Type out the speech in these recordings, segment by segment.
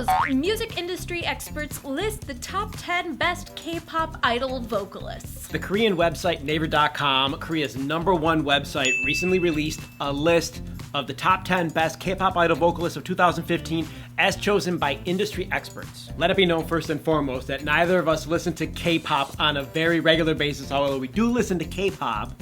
shows, music industry experts list the top 10 best K-pop idol vocalists. The Korean website Naver.com, Korea's #1 website, recently released a list of the top 10 best K-pop idol vocalists of 2015 as chosen by industry experts. Let it be known first and foremost that neither of us listen to K-pop on a very regular basis, although we do listen to K-pop.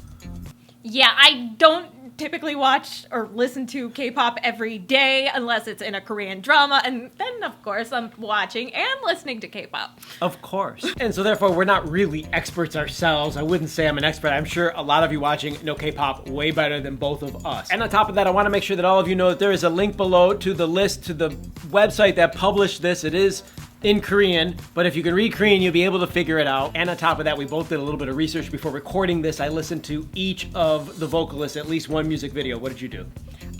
Yeah, I don't typically watch or listen to K-pop every day unless it's in a Korean drama, and then of course I'm watching and listening to K-pop. Of course. And so therefore we're not really experts ourselves. I wouldn't say I'm an expert. I'm sure a lot of you watching know K-pop way better than both of us. And on top of that, I want to make sure that all of you know that there is a link below to the list to the website that published this. It is in Korean, but if you can read Korean, you'll be able to figure it out. And on top of that, we both did a little bit of research before recording this. I listened to each of the vocalists, at least one music video. What did you do?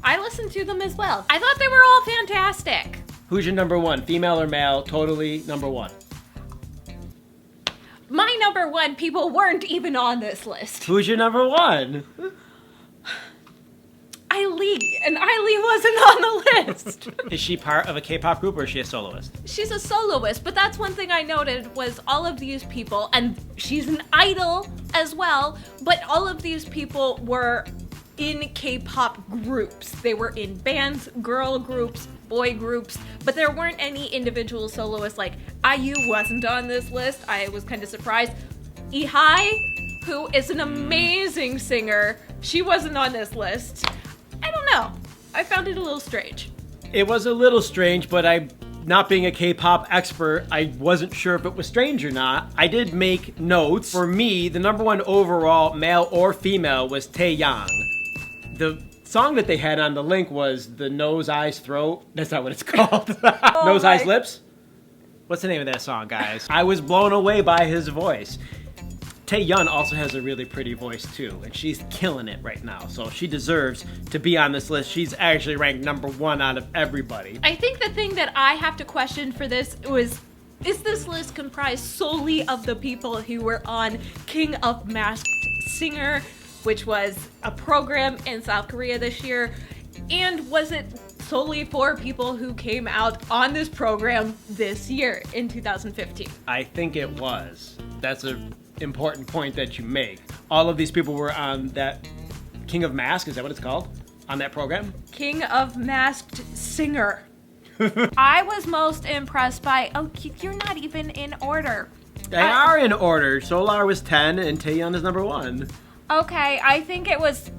I listened to them as well. I thought they were all fantastic. Who's your #1, female or male? Totally #1. My #1 people weren't even on this list. Who's your #1? Eileen, and Eileen wasn't on the list. Is she part of a K-pop group or is she a soloist? She's a soloist, but that's one thing I noted was all of these people, and she's an idol as well, but all of these people were in K-pop groups. They were in bands, girl groups, boy groups, but there weren't any individual soloists. Like IU wasn't on this list. I was kind of surprised. Ihai, who is an amazing singer, she wasn't on this list. I don't know. I found it a little strange. It was a little strange, but not being a K-pop expert, I wasn't sure if it was strange or not. I did make notes. For me, the #1 overall, male or female, was Taeyang. The song that they had on the link was the Nose, Eyes, Throat. That's not what it's called. Nose, Eyes, Lips? What's the name of that song, guys? I was blown away by his voice. Taeyang also has a really pretty voice too, and she's killing it right now, so she deserves to be on this list. She's actually ranked #1 out of everybody. I think the thing that I have to question for this was, is this list comprised solely of the people who were on King of Masked Singer, which was a program in South Korea this year, and was it solely for people who came out on this program this year in 2015? I think it was. That's an important point that you make. All of these people were on that King of Mask, is that what it's called? On that program? King of Masked Singer. I was most impressed by, oh, you're not even in order. They are in order. Solar was 10 and Taeyang is #1. Okay, I think it was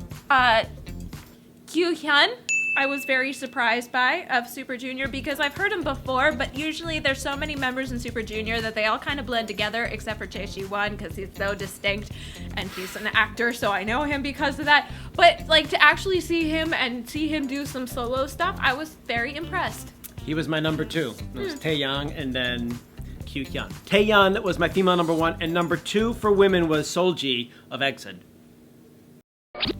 Kyuhyun. I was very surprised by of Super Junior because I've heard him before, but usually there's so many members in Super Junior that they all kind of blend together except for Tae-Shi-won because he's so distinct and he's an actor, so I know him because of that. But like to actually see him and see him do some solo stuff, I was very impressed. He was my #2. It was Taeyang and then Kyuhyun. Taeyang was my female #1 and #2 for women was Solji of EXID.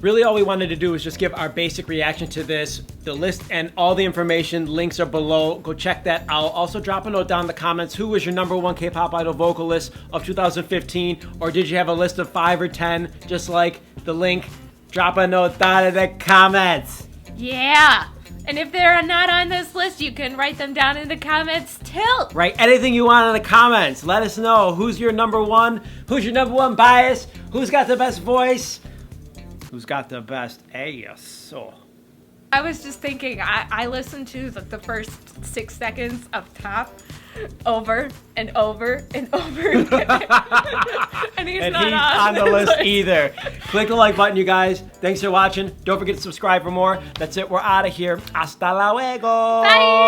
Really all we wanted to do was just give our basic reaction to this. The list and all the information, links are below. Go check that out. Also drop a note down in the comments. Who was your #1 K-pop idol vocalist of 2015? Or did you have a list of 5 or 10 just like the link? Drop a note down in the comments. Yeah. And if they're not on this list, you can write them down in the comments too. Write anything you want in the comments. Let us know who's your #1, who's your #1 bias, who's got the best voice, who's got the best ass. Oh. I was just thinking, I listened to the first 6 seconds of Top over and over and over again. And he's not on the list either. Click the like button, you guys. Thanks for watching. Don't forget to subscribe for more. That's it. We're out of here. Hasta luego. Bye.